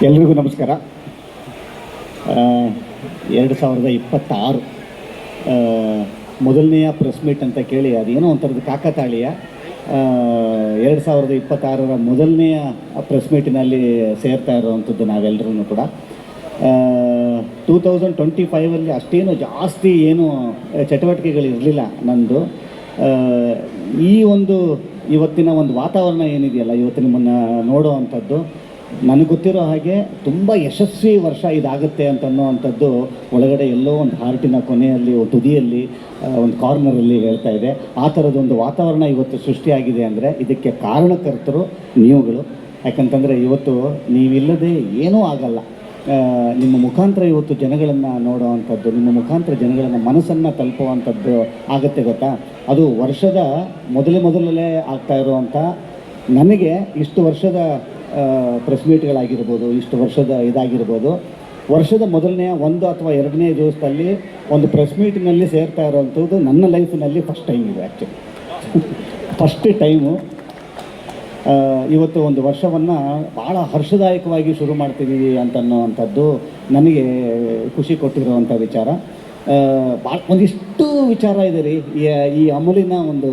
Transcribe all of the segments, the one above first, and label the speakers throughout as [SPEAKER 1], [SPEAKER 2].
[SPEAKER 1] ಎಲ್ರಿಗೂ ನಮಸ್ಕಾರ. 2026 ಮೊದಲನೆಯ ಪ್ರೆಸ್ ಮೀಟ್ ಅಂತ ಕೇಳಿ ಅದೇನೋ ಒಂಥರದ ಕಾಕತಾಳೀಯ. 2026ರ ಮೊದಲನೆಯ ಪ್ರೆಸ್ ಮೀಟಿನಲ್ಲಿ ಸೇರ್ತಾ ಇರೋವಂಥದ್ದು ನಾವೆಲ್ಲರೂ ಕೂಡ. 2025 ಅಷ್ಟೇನು ಜಾಸ್ತಿ ಏನು ಚಟುವಟಿಕೆಗಳಿರಲಿಲ್ಲ ನನ್ನದು. ಈ ಒಂದು ಇವತ್ತಿನ ಒಂದು ವಾತಾವರಣ ಏನಿದೆಯಲ್ಲ, ಇವತ್ತು ನಿಮ್ಮನ್ನು ನೋಡೋ ಅಂಥದ್ದು, ನನಗೆ ಗೊತ್ತಿರೋ ಹಾಗೆ ತುಂಬ ಯಶಸ್ವಿ ವರ್ಷ ಇದಾಗುತ್ತೆ ಅಂತನ್ನುವಂಥದ್ದು ಒಳಗಡೆ ಎಲ್ಲೋ ಒಂದು ಹಾರ್ಟಿನ ಕೊನೆಯಲ್ಲಿ, ಒಂದು ತುದಿಯಲ್ಲಿ, ಒಂದು ಕಾರ್ನರಲ್ಲಿ ಹೇಳ್ತಾ ಇದೆ. ಆ ಥರದೊಂದು ವಾತಾವರಣ ಇವತ್ತು ಸೃಷ್ಟಿಯಾಗಿದೆ ಅಂದರೆ ಇದಕ್ಕೆ ಕಾರಣಕರ್ತರು ನೀವುಗಳು. ಯಾಕಂತಂದರೆ ಇವತ್ತು ನೀವಿಲ್ಲದೆ ಏನೂ ಆಗಲ್ಲ. ನಿಮ್ಮ ಮುಖಾಂತರ ಇವತ್ತು ಜನಗಳನ್ನು ನೋಡೋವಂಥದ್ದು, ನಿಮ್ಮ ಮುಖಾಂತರ ಜನಗಳನ್ನು ಮನಸ್ಸನ್ನು ತಲುಪುವಂಥದ್ದು ಆಗುತ್ತೆ ಗೊತ್ತಾ. ಅದು ವರ್ಷದ ಮೊದಲೇ ಆಗ್ತಾ ಇರುವಂಥ ನನಗೆ ಇಷ್ಟು ವರ್ಷದ ಪ್ರೆಸ್ ಮೀಟ್ಗಳಾಗಿರ್ಬೋದು, ಇಷ್ಟು ವರ್ಷದ ಇದಾಗಿರ್ಬೋದು, ವರ್ಷದ ಮೊದಲನೆಯ 1 ಅಥವಾ 2ನೇ ದಿವಸದಲ್ಲಿ ಒಂದು ಪ್ರೆಸ್ ಮೀಟಿನಲ್ಲಿ ಸೇರ್ತಾ ಇರೋವಂಥದ್ದು ನನ್ನ ಲೈಫಿನಲ್ಲಿ ಫಸ್ಟ್ ಟೈಮ್ ಇದೆ. Actually first time. ಇವತ್ತು ಒಂದು ವರ್ಷವನ್ನು ಭಾಳ ಹರ್ಷದಾಯಕವಾಗಿ ಶುರು ಮಾಡ್ತಿದ್ದೀವಿ ಅಂತನ್ನುವಂಥದ್ದು ನನಗೆ ಖುಷಿ ಕೊಟ್ಟಿರುವಂಥ ವಿಚಾರ. ಒಂದಿಷ್ಟು ವಿಚಾರ ಇದೆ ರೀ ಈ ಅಮೂಲಿನ ಒಂದು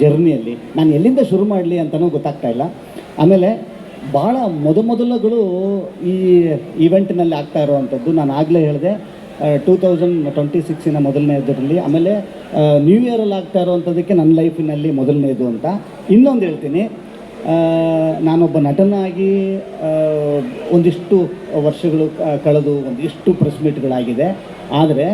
[SPEAKER 1] ಜರ್ನಿಯಲ್ಲಿ. ನಾನು ಎಲ್ಲಿಂದ ಶುರು ಮಾಡಲಿ ಅಂತಲೂ ಗೊತ್ತಾಗ್ತಾ ಇಲ್ಲ. ಆಮೇಲೆ ಭಾಳ ಮೊದಲುಗಳು ಈ ಈವೆಂಟ್ನಲ್ಲಿ ಆಗ್ತಾ ಇರೋವಂಥದ್ದು ನಾನು ಆಗಲೇ ಹೇಳಿದೆ, 2026ನ ಮೊದಲನೇದರಲ್ಲಿ. ಆಮೇಲೆ ನ್ಯೂ ಇಯರಲ್ಲಿ ಆಗ್ತಾ ಇರೋವಂಥದ್ದಕ್ಕೆ ನನ್ನ ಲೈಫಿನಲ್ಲಿ ಮೊದಲನೇದು ಅಂತ. ಇನ್ನೊಂದು ಹೇಳ್ತೀನಿ, ನಾನೊಬ್ಬ ನಟನಾಗಿ ಒಂದಿಷ್ಟು ವರ್ಷಗಳು ಕಳೆದು ಒಂದಿಷ್ಟು ಪ್ರೆಸ್ ಮೀಟ್ಗಳಾಗಿದೆ. ಆದರೆ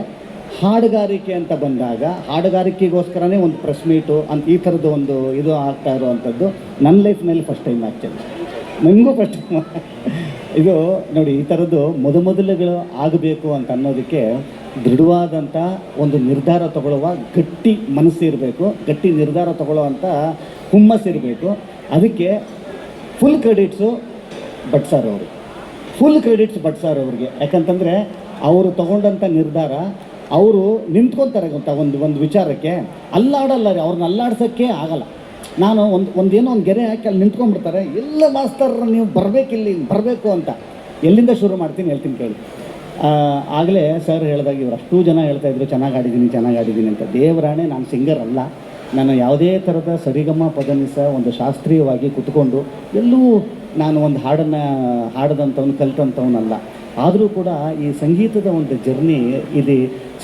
[SPEAKER 1] ಹಾಡುಗಾರಿಕೆ ಅಂತ ಬಂದಾಗ ಹಾಡುಗಾರಿಕೆಗೋಸ್ಕರನೇ ಒಂದು ಪ್ರೆಸ್ ಮೀಟು ಅಂತ ಈ ಥರದ್ದು ಒಂದು ಇದು ಆಗ್ತಾ ಇರುವಂಥದ್ದು ನನ್ನ ಲೈಫ್ನಲ್ಲಿ ಫಸ್ಟ್ ಟೈಮ್. ಆ್ಯಕ್ಚುಲಿ ನನಗೂ ಫಸ್ಟ್ ಇದು ನೋಡಿ, ಈ ಥರದ್ದು ಮೊದಲುಗಳು ಆಗಬೇಕು ಅಂತ ಅನ್ನೋದಕ್ಕೆ ದೃಢವಾದಂಥ ಒಂದು ನಿರ್ಧಾರ ತಗೊಳ್ಳುವ ಗಟ್ಟಿ ಮನಸ್ಸಿರಬೇಕು, ಗಟ್ಟಿ ನಿರ್ಧಾರ ತಗೊಳ್ಳುವಂಥ ಹುಮ್ಮಸ್ಸಿರಬೇಕು. ಅದಕ್ಕೆ ಫುಲ್ ಕ್ರೆಡಿಟ್ಸು ಭಟ್ ಸರ್ ಅವರು, ಫುಲ್ ಕ್ರೆಡಿಟ್ಸ್ ಭಟ್ ಸರ್ ಅವ್ರಿಗೆ. ಯಾಕಂತಂದರೆ ಅವರು ತಗೊಂಡಂಥ ನಿರ್ಧಾರ, ಅವರು ನಿಂತ್ಕೊತಾರೆ ಗೊತ್ತಾ ಒಂದು ವಿಚಾರಕ್ಕೆ. ಅಲ್ಲಾಡಲ್ಲ ರೀ, ಅವ್ರನ್ನ ಅಲ್ಲಾಡ್ಸೋಕ್ಕೆ ಆಗಲ್ಲ. ನಾನು ಒಂದೇನೋ ಒಂದು ಗೆರೆ ಹಾಕಿ ಅಲ್ಲಿ ನಿಂತ್ಕೊಂಡ್ಬಿಡ್ತಾರೆ. ಎಲ್ಲ ಮಾಸ್ತರ್ ನೀವು ಬರಬೇಕಿಲ್ಲಿ, ಬರಬೇಕು ಅಂತ. ಎಲ್ಲಿಂದ ಶುರು ಮಾಡ್ತೀನಿ ಹೇಳ್ತೀನಿ ಕೇಳಿ. ಆಗಲೇ ಸರ್ ಹೇಳಿದಾಗ ಇವರು ಅಷ್ಟೂ ಜನ ಹೇಳ್ತಾಯಿದ್ರು ಚೆನ್ನಾಗಿ ಆಡಿದ್ದೀನಿ ಅಂತ. ದೇವರಾಣೆ, ನಾನು ಸಿಂಗರ್ ಅಲ್ಲ. ನಾನು ಯಾವುದೇ ಥರದ ಸರಿಗಮ ಪದನಿಸ ಒಂದು ಶಾಸ್ತ್ರೀಯವಾಗಿ ಕುತ್ಕೊಂಡು ಎಲ್ಲೂ ನಾನು ಒಂದು ಹಾಡನ್ನು ಹಾಡದಂಥವ್ನು ಕಲಿತಂಥವನಲ್ಲ. ಆದರೂ ಕೂಡ ಈ ಸಂಗೀತದ ಒಂದು ಜರ್ನಿ ಇದು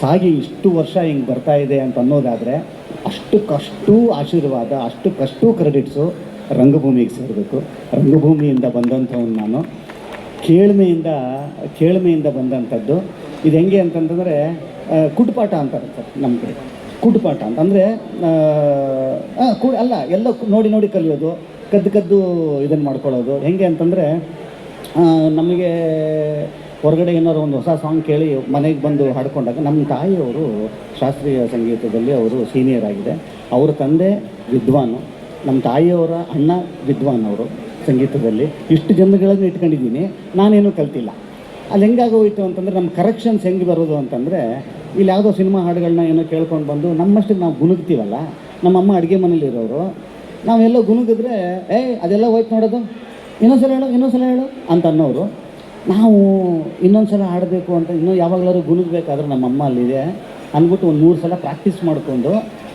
[SPEAKER 1] ಸಾಗಿ ಇಷ್ಟು ವರ್ಷ ಹಿಂಗೆ ಬರ್ತಾ ಇದೆ ಅಂತ ಅನ್ನೋದಾದರೆ ಅಷ್ಟಕ್ಕಷ್ಟು ಆಶೀರ್ವಾದ, ಅಷ್ಟಕ್ಕಷ್ಟು ಕ್ರೆಡಿಟ್ಸು ರಂಗಭೂಮಿಗೆ ಸೇರಬೇಕು. ರಂಗಭೂಮಿಯಿಂದ ಬಂದಂಥವ್ನು ನಾನು, ಕೇಳ್ಮೆಯಿಂದ ಬಂದಂಥದ್ದು. ಇದು ಹೆಂಗೆ ಅಂತಂತಂದರೆ ಕುಡ್ಪಾಟ ಅಂತಾರೆ ಸರ್ ನಮ್ಮ ಕಡೆ. ಕುಡ್ಪಾಟ ಅಂತಂದರೆ ಅಲ್ಲ, ಎಲ್ಲ ನೋಡಿ ಕಲಿಯೋದು, ಕದ್ದು ಇದನ್ನು ಮಾಡ್ಕೊಳ್ಳೋದು. ಹೆಂಗೆ ಅಂತಂದರೆ ನಮಗೆ ಹೊರಗಡೆ ಏನಾದ್ರು ಒಂದು ಹೊಸ ಸಾಂಗ್ ಕೇಳಿ ಮನೆಗೆ ಬಂದು ಹಾಡ್ಕೊಂಡಾಗ, ನಮ್ಮ ತಾಯಿಯವರು ಶಾಸ್ತ್ರೀಯ ಸಂಗೀತದಲ್ಲಿ ಅವರು ಸೀನಿಯರ್ ಆಗಿದೆ. ಅವರ ತಂದೆ ವಿದ್ವಾನು, ನಮ್ಮ ತಾಯಿಯವರ ಅಣ್ಣ ವಿದ್ವಾನ್ ಅವರು ಸಂಗೀತದಲ್ಲಿ. ಇಷ್ಟು ಜನಗಳನ್ನು ಇಟ್ಕೊಂಡಿದ್ದೀನಿ, ನಾನೇನೂ ಕಲ್ತಿಲ್ಲ. ಅಲ್ಲಿ ಹೆಂಗಾಗೋಯ್ತು ಅಂತಂದರೆ ನಮ್ಮ ಕರೆಕ್ಷನ್ಸ್ ಹೆಂಗೆ ಬರೋದು ಅಂತಂದರೆ, ಇಲ್ಲಿ ಯಾವುದೋ ಸಿನಿಮಾ ಹಾಡುಗಳನ್ನ ಏನೋ ಕೇಳ್ಕೊಂಡು ಬಂದು ನಮ್ಮಷ್ಟಕ್ಕೆ ನಾವು ಗುನುಗ್ತೀವಲ್ಲ. ನಮ್ಮಮ್ಮ ಅಡುಗೆ ಮನೇಲಿರೋರು, ನಾವೆಲ್ಲೋ ಗುನುಗಿದ್ರೆ ಅದೆಲ್ಲ ಹೋಯ್ತು ನೋಡೋದು, ಇನ್ನೊಂದ್ಸಲ ಹೇಳು ಅಂತ ಅನ್ನೋರು. ನಾವು ಇನ್ನೊಂದು ಹಾಡಬೇಕು ಅಂತ ಇನ್ನೂ ಯಾವಾಗಲಾದ್ರು ಗುನುಗಬೇಕಾದ್ರೆ ನಮ್ಮಮ್ಮ ಅಲ್ಲಿದೆ ಅಂದ್ಬಿಟ್ಟು ಒಂದು 3 ಸಲ ಪ್ರಾಕ್ಟೀಸ್ ಮಾಡಿಕೊಂಡು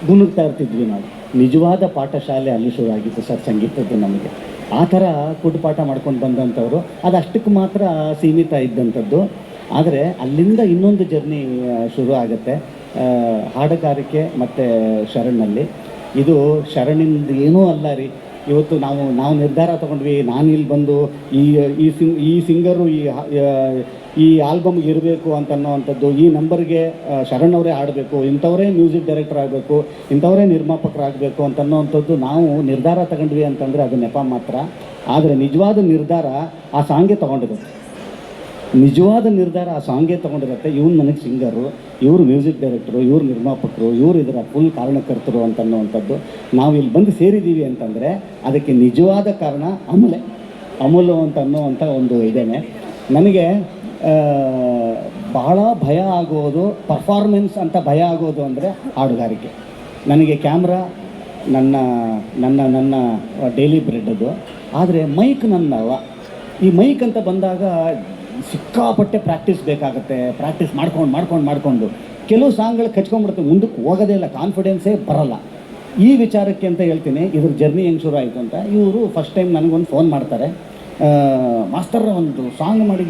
[SPEAKER 1] ಗುನುಗ್ತಾ ಇರ್ತಿದ್ವಿ ನಾವು. ನಿಜವಾದ ಪಾಠಶಾಲೆ ಅಲ್ಲಿ ಶುರು ಆಗಿತ್ತು ಸರ್ ಸಂಗೀತದ್ದು ನಮಗೆ. ಆ ಥರ ಕುಟುಪಾಠ ಮಾಡ್ಕೊಂಡು ಬಂದಂಥವ್ರು. ಅದು ಅಷ್ಟಕ್ಕೆ ಮಾತ್ರ ಸೀಮಿತ ಇದ್ದಂಥದ್ದು. ಆದರೆ ಅಲ್ಲಿಂದ ಇನ್ನೊಂದು ಜರ್ನಿ ಶುರು ಆಗುತ್ತೆ ಹಾಡುಗಾರಿಕೆ ಮತ್ತು ಶರಣ್ನಲ್ಲಿ. ಇದು ಶರಣಿಂದ ಏನೂ ಅಲ್ಲ ರೀ. ಇವತ್ತು ನಾವು ನಿರ್ಧಾರ ತೊಗೊಂಡ್ವಿ, ನಾನು ಇಲ್ಲಿ ಬಂದು ಈ ಸಿಂಗರು ಈ ಆಲ್ಬಮ್ಗೆ ಇರಬೇಕು ಅಂತನ್ನುವಂಥದ್ದು, ಈ ನಂಬರ್ಗೆ ಶರಣ್ ಅವರೇ ಹಾಡಬೇಕು, ಇಂಥವರೇ ಮ್ಯೂಸಿಕ್ ಡೈರೆಕ್ಟರ್ ಆಗಬೇಕು, ಇಂಥವರೇ ನಿರ್ಮಾಪಕರಾಗಬೇಕು ಅಂತನ್ನುವಂಥದ್ದು ನಾವು ನಿರ್ಧಾರ ತಗೊಂಡ್ವಿ ಅಂತಂದರೆ ಅದು ನೆಪ ಮಾತ್ರ. ಆದರೆ ನಿಜವಾದ ನಿರ್ಧಾರ ಆ ಸಾಂಗೇ ತೊಗೊಂಡಿರುತ್ತೆ. ಇವ್ನು ನನಗೆ ಸಿಂಗರು, ಇವರು ಮ್ಯೂಸಿಕ್ ಡೈರೆಕ್ಟರು, ಇವ್ರು ನಿರ್ಮಾಪಕರು, ಇವರು ಇದರ ಫುಲ್ ಕಾರಣಕರ್ತರು ಅಂತನ್ನುವಂಥದ್ದು. ನಾವು ಇಲ್ಲಿ ಬಂದು ಸೇರಿದ್ದೀವಿ ಅಂತಂದರೆ ಅದಕ್ಕೆ ನಿಜವಾದ ಕಾರಣ ಅಮೂಲು ಅಂತ ಅನ್ನುವಂಥ ಒಂದು ಇದೇನೆ. ನನಗೆ ಬಹಳ ಭಯ ಆಗೋದು, ಪರ್ಫಾರ್ಮೆನ್ಸ್ ಅಂತ ಭಯ ಆಗೋದು ಅಂದರೆ ಹಾಡುಗಾರಿಕೆ. ನನಗೆ ಕ್ಯಾಮ್ರಾ ನನ್ನ ಡೈಲಿ ಬ್ರೆಡ್ ಅದು. ಆದರೆ ಮೈಕ್ ನನ್ನವ. ಈ ಮೈಕ್ ಅಂತ ಬಂದಾಗ ಸಿಕ್ಕಾಪಟ್ಟೆ ಪ್ರಾಕ್ಟೀಸ್ ಬೇಕಾಗುತ್ತೆ. ಪ್ರಾಕ್ಟೀಸ್ ಮಾಡ್ಕೊಂಡು ಕೆಲವು ಸಾಂಗ್ಗಳು ಕಚ್ಕೊಂಡ್ಬಿಡುತ್ತೆ, ಮುಂದಕ್ಕೆ ಹೋಗೋದೇ ಇಲ್ಲ, ಕಾನ್ಫಿಡೆನ್ಸೇ ಬರಲ್ಲ. ಈ ವಿಚಾರಕ್ಕೆ ಅಂತ ಹೇಳ್ತೀನಿ, ಇದ್ರ ಜರ್ನಿ ಹೆಂಗೆ ಶುರು ಆಯಿತು ಅಂತ. ಇವರು ಫಸ್ಟ್ ಟೈಮ್ ನನಗೊಂದು ಫೋನ್ ಮಾಡ್ತಾರೆ, ಮಾಸ್ಟರ್ ಒಂದು ಸಾಂಗ್ ಮಾಡಿ